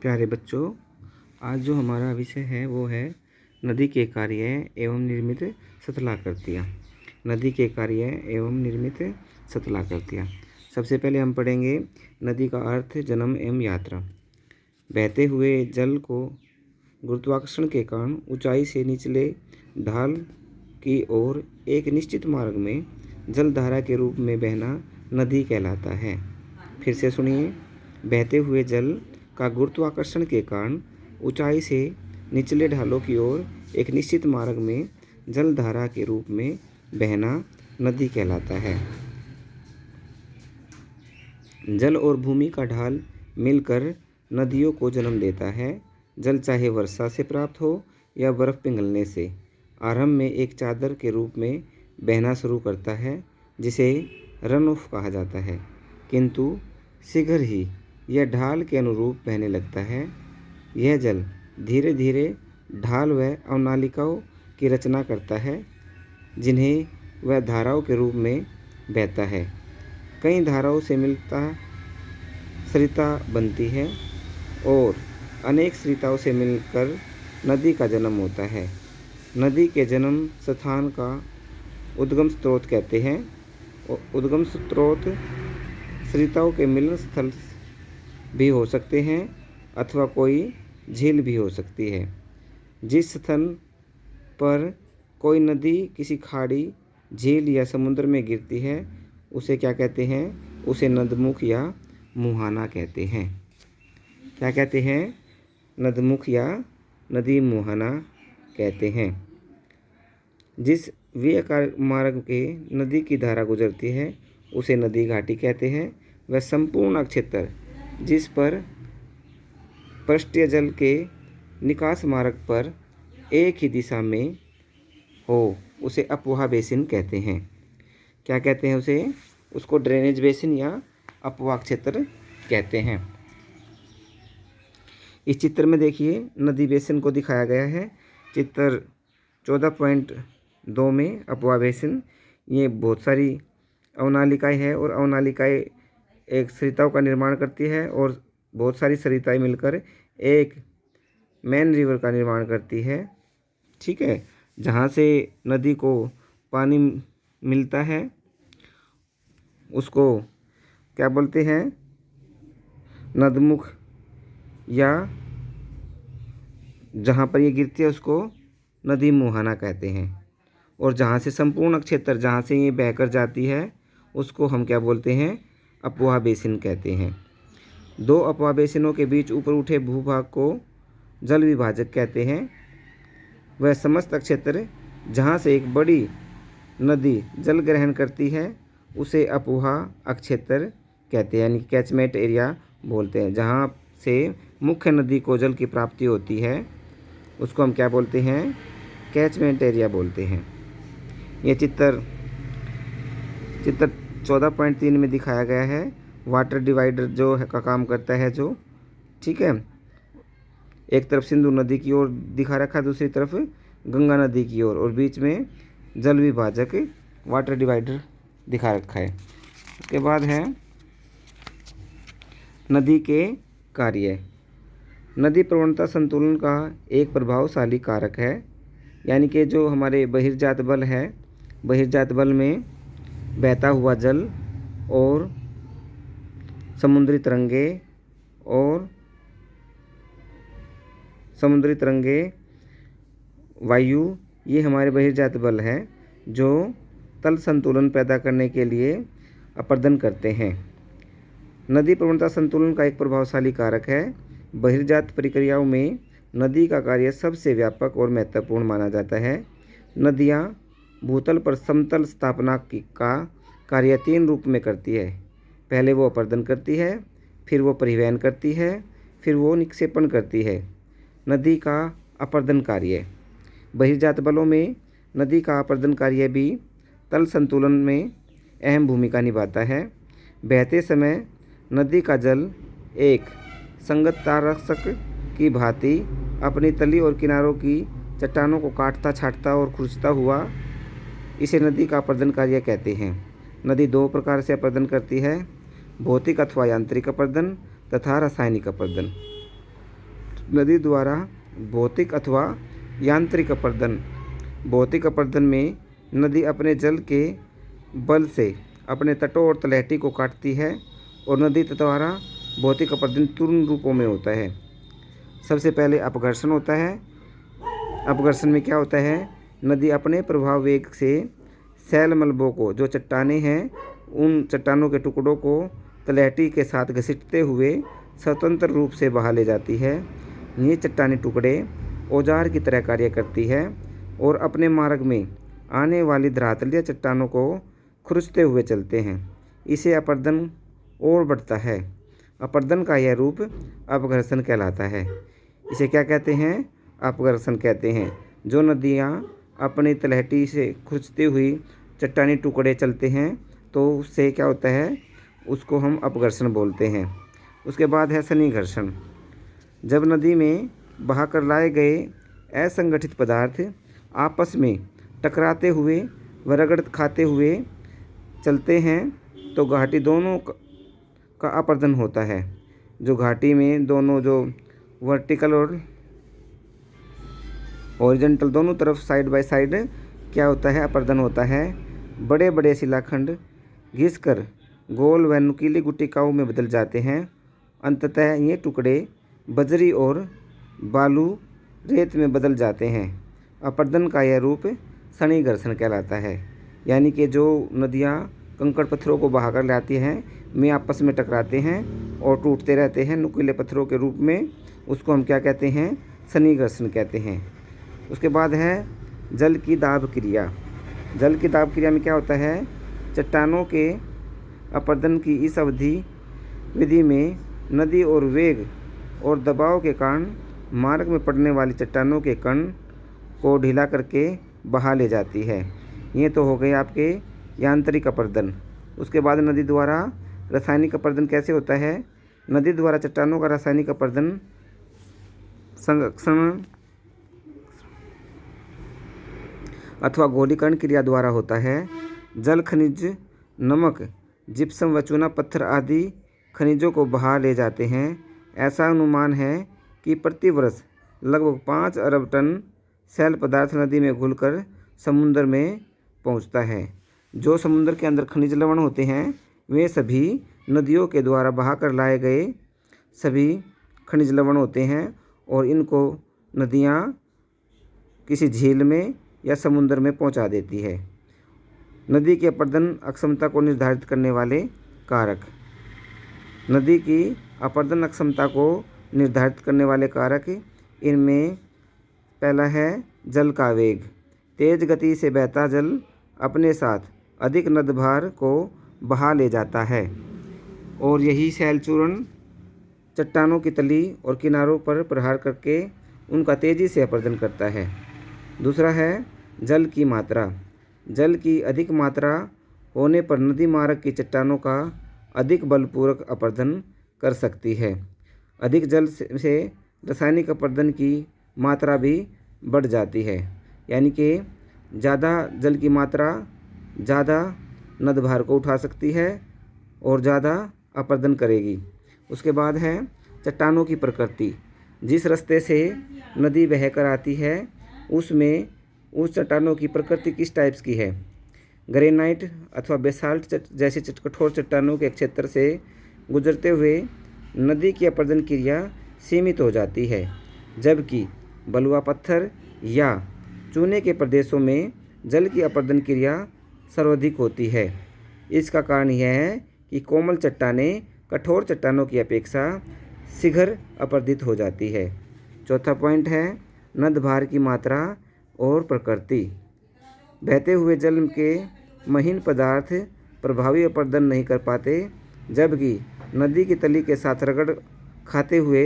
प्यारे बच्चों, आज जो हमारा विषय है वो है नदी के कार्य एवं निर्मित सतलाकृतियाँ। नदी के कार्य एवं निर्मित सतलाकृतियाँ। सबसे पहले हम पढ़ेंगे नदी का अर्थ, जन्म एवं यात्रा। बहते हुए जल को गुरुत्वाकर्षण के कारण ऊंचाई से निचले ढाल की ओर एक निश्चित मार्ग में जलधारा के रूप में बहना नदी कहलाता है। फिर से सुनिए। बहते हुए जल का गुरुत्वाकर्षण के कारण ऊंचाई से निचले ढालों की ओर एक निश्चित मार्ग में जलधारा के रूप में बहना नदी कहलाता है। जल और भूमि का ढाल मिलकर नदियों को जन्म देता है। जल चाहे वर्षा से प्राप्त हो या बर्फ पिघलने से, आरंभ में एक चादर के रूप में बहना शुरू करता है, जिसे रन ऑफ कहा जाता है, किंतु शीघ्र ही यह ढाल के अनुरूप बहने लगता है। यह जल धीरे धीरे ढाल व अवनालिकाओं की रचना करता है, जिन्हें वह धाराओं के रूप में बहता है। कई धाराओं से मिलता सरिता बनती है और अनेक सरिताओं से मिलकर नदी का जन्म होता है। नदी के जन्म स्थान का उद्गम स्रोत कहते हैं। उद्गम स्रोत सरिताओं के मिलन स्थल भी हो सकते हैं अथवा कोई झील भी हो सकती है। जिस स्थान पर कोई नदी किसी खाड़ी, झील या समुद्र में गिरती है, उसे क्या कहते हैं? उसे नदमुख या मुहाना कहते हैं। क्या कहते हैं? नदमुख या नदी मुहाना कहते हैं। जिस व्यय मार्ग के नदी की धारा गुजरती है, उसे नदी घाटी कहते हैं। वह संपूर्ण क्षेत्र जिस पर पृष्ठीय जल के निकास मार्ग पर एक ही दिशा में हो, उसे अपवाह बेसिन कहते हैं। क्या कहते हैं उसे? उसको ड्रेनेज बेसिन या अपवाह क्षेत्र कहते हैं। इस चित्र में देखिए, नदी बेसिन को दिखाया गया है। चित्र 14.2 में अपवाह बेसिन, ये बहुत सारी अवनालिकाएँ हैं और अवनालिकाएँ एक सरिताओं का निर्माण करती है और बहुत सारी सरिताएँ मिलकर एक मेन रिवर का निर्माण करती है। ठीक है, जहाँ से नदी को पानी मिलता है उसको क्या बोलते हैं? नदमुख, या जहाँ पर ये गिरती है उसको नदी मुहाना कहते हैं। और जहाँ से संपूर्ण क्षेत्र जहाँ से ये बहकर जाती है उसको हम क्या बोलते हैं? अपवाह बेसिन कहते हैं। दो अपवाह बेसिनों के बीच ऊपर उठे भूभाग को जल विभाजक कहते हैं। वह समस्त क्षेत्र जहाँ से एक बड़ी नदी जल ग्रहण करती है उसे अपवाह क्षेत्र कहते हैं, यानी कैचमेंट एरिया बोलते हैं। जहाँ से मुख्य नदी को जल की प्राप्ति होती है उसको हम क्या बोलते हैं? कैचमेंट एरिया बोलते हैं। ये चित्र 14.3 में दिखाया गया है। वाटर डिवाइडर जो है का काम करता है जो, ठीक है, एक तरफ सिंधु नदी की ओर दिखा रखा है, दूसरी तरफ गंगा नदी की ओर, और बीच में जल विभाजक वाटर डिवाइडर दिखा रखा है। उसके बाद है नदी के कार्य। नदी प्रवणता संतुलन का एक प्रभावशाली कारक है, यानी कि जो हमारे बहिर्जात बल है, बहिर्जात बल में बहता हुआ जल और समुद्री तरंगे वायु, ये हमारे बहिर्जात बल हैं जो तल संतुलन पैदा करने के लिए अपर्दन करते हैं। नदी प्रवणता संतुलन का एक प्रभावशाली कारक है। बहिर्जात प्रक्रियाओं में नदी का कार्य सबसे व्यापक और महत्वपूर्ण माना जाता है। नदियाँ भूतल पर समतल स्थापना का कार्य 3 रूप में करती है। पहले वो अपर्दन करती है, फिर वो परिवहन करती है, फिर वो निक्षेपण करती है। नदी का अपर्दन कार्य। बहिर्जात बलों में नदी का अपर्दन कार्य भी तल संतुलन में अहम भूमिका निभाता है। बहते समय नदी का जल एक संगत तारक की भांति अपनी तली और किनारों की चट्टानों को काटता, छाटता और खुरचता हुआ, इसे नदी का अपर्दन कार्य कहते हैं। नदी 2 प्रकार से अपर्दन करती है: भौतिक अथवा यांत्रिक अपर्दन तथा रासायनिक अपर्दन। नदी द्वारा भौतिक अथवा यांत्रिक अपर्दन। भौतिक अपर्दन में नदी अपने जल के बल से अपने तटों और तलहटी को काटती है और नदी द्वारा भौतिक अपर्दन तीन रूपों में होता है। सबसे पहले अपघर्षण होता है। अपघर्षण में क्या होता है, नदी अपने प्रभाव वेग से सैल मलबों को, जो चट्टानें हैं, उन चट्टानों के टुकड़ों को तलहटी के साथ घसीटते हुए स्वतंत्र रूप से बहा ले जाती है। ये चट्टानी टुकड़े औजार की तरह कार्य करती है और अपने मार्ग में आने वाली धरातलीय चट्टानों को खुरचते हुए चलते हैं। इसे अपर्दन और बढ़ता है। अपर्दन का यह रूप अपघर्षण कहलाता है। इसे क्या कहते हैं, अपघर्षण कहते हैं। जो नदियाँ अपनी तलहटी से खुरचती हुई चट्टानी टुकड़े चलते हैं तो उससे क्या होता है, उसको हम अपघर्षण बोलते हैं। उसके बाद है सन्निघर्षण। जब नदी में बहाकर लाए गए असंगठित पदार्थ आपस में टकराते हुए व रगड़ खाते हुए चलते हैं तो घाटी दोनों का अपर्दन होता है। जो घाटी में दोनों, जो वर्टिकल और हॉरिजॉन्टल दोनों तरफ साइड बाय साइड क्या होता है, अपर्दन होता है। बड़े बड़े शिलाखंड घिसकर गोल व नुकीली गुटिकाओं में बदल जाते हैं। अंततः ये टुकड़े बजरी और बालू रेत में बदल जाते हैं। अपर्दन का यह रूप सन्निघर्षण कहलाता है। यानी कि जो नदियाँ कंकड़ पत्थरों को बहाकर लाती हैं, में आपस में टकराते हैं और टूटते रहते हैं नुकीले पत्थरों के रूप में, उसको हम क्या कहते हैं, सन्निघर्षण कहते हैं। उसके बाद है जल की दाब क्रिया। जल की दाब क्रिया में क्या होता है, चट्टानों के अपर्दन की इस विधि में नदी और वेग और दबाव के कारण मार्ग में पड़ने वाली चट्टानों के कण को ढीला करके बहा ले जाती है। ये तो हो गए आपके यांत्रिक अपर्दन। उसके बाद नदी द्वारा रासायनिक अपर्दन कैसे होता है। नदी द्वारा चट्टानों का रासायनिक अपर्दन संरक्षण अथवा गोलीकरण क्रिया द्वारा होता है। जल खनिज, नमक, जिप्सम व चूना पत्थर आदि खनिजों को बहा ले जाते हैं। ऐसा अनुमान है कि प्रति वर्ष लगभग 5 अरब टन सैल पदार्थ नदी में घुलकर समुद्र में पहुंचता है। जो समुद्र के अंदर खनिज लवण होते हैं वे सभी नदियों के द्वारा बहाकर लाए गए सभी खनिज लवण होते हैं और इनको नदियाँ किसी झील में या समुद्र में पहुंचा देती है। नदी की अपर्दन अक्षमता को निर्धारित करने वाले कारक। नदी की अपर्दन अक्षमता को निर्धारित करने वाले कारक, इनमें पहला है जल का वेग। तेज गति से बहता जल अपने साथ अधिक नदभार को बहा ले जाता है और यही सैलचूर्ण चट्टानों की तली और किनारों पर प्रहार करके उनका तेजी से अपर्दन करता है। दूसरा है जल की मात्रा। जल की अधिक मात्रा होने पर नदी मार्ग की चट्टानों का अधिक बलपूर्वक अपर्दन कर सकती है। अधिक जल से रासायनिक अपर्दन की मात्रा भी बढ़ जाती है। यानी कि ज़्यादा जल की मात्रा ज़्यादा नदभार को उठा सकती है और ज़्यादा अपर्दन करेगी। उसके बाद है चट्टानों की प्रकृति। जिस रास्ते से नदी बहकर आती है उसमें उस चट्टानों की प्रकृति किस टाइप्स की है। ग्रेनाइट अथवा बेसाल्ट जैसी कठोर चट्टानों के क्षेत्र से गुजरते हुए नदी की अपर्दन क्रिया सीमित हो जाती है, जबकि बलुआ पत्थर या चूने के प्रदेशों में जल की अपर्दन क्रिया सर्वाधिक होती है। इसका कारण यह है कि कोमल चट्टानें कठोर चट्टानों की अपेक्षा शीघ्र अपर्दित हो जाती है। चौथा पॉइंट है नदभार की मात्रा और प्रकृति। बहते हुए जल के महीन पदार्थ प्रभावी अपर्दन नहीं कर पाते, जबकि नदी की तली के साथ रगड़ खाते हुए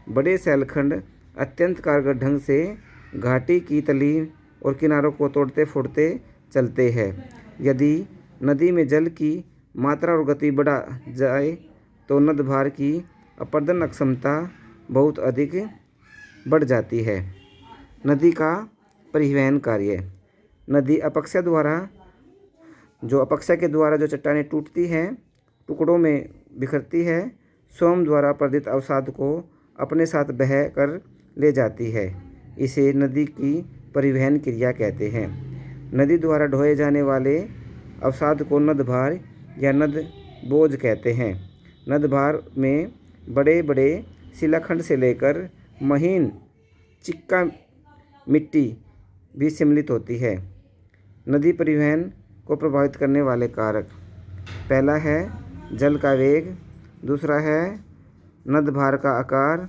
बड़े सैलखंड अत्यंत कारगर ढंग से घाटी की तली और किनारों को तोड़ते फोड़ते चलते हैं। यदि नदी में जल की मात्रा और गति बढ़ा जाए तो नदभार की अपर्दन अक्षमता बहुत अधिक बढ़ जाती है। नदी का परिवहन कार्य। नदी अपक्षय के द्वारा जो चट्टानें टूटती हैं, टुकड़ों में बिखरती है, स्वयं द्वारा अपर्दित अवसाद को अपने साथ बह कर ले जाती है। इसे नदी की परिवहन क्रिया कहते हैं। नदी द्वारा ढोए जाने वाले अवसाद को नदभार या नद बोझ कहते हैं। नदभार में बड़े बड़े शिलाखंड से लेकर महीन चिक्का मिट्टी भी सम्मिलित होती है। नदी परिवहन को प्रभावित करने वाले कारक, पहला है जल का वेग, दूसरा है नदभार का आकार,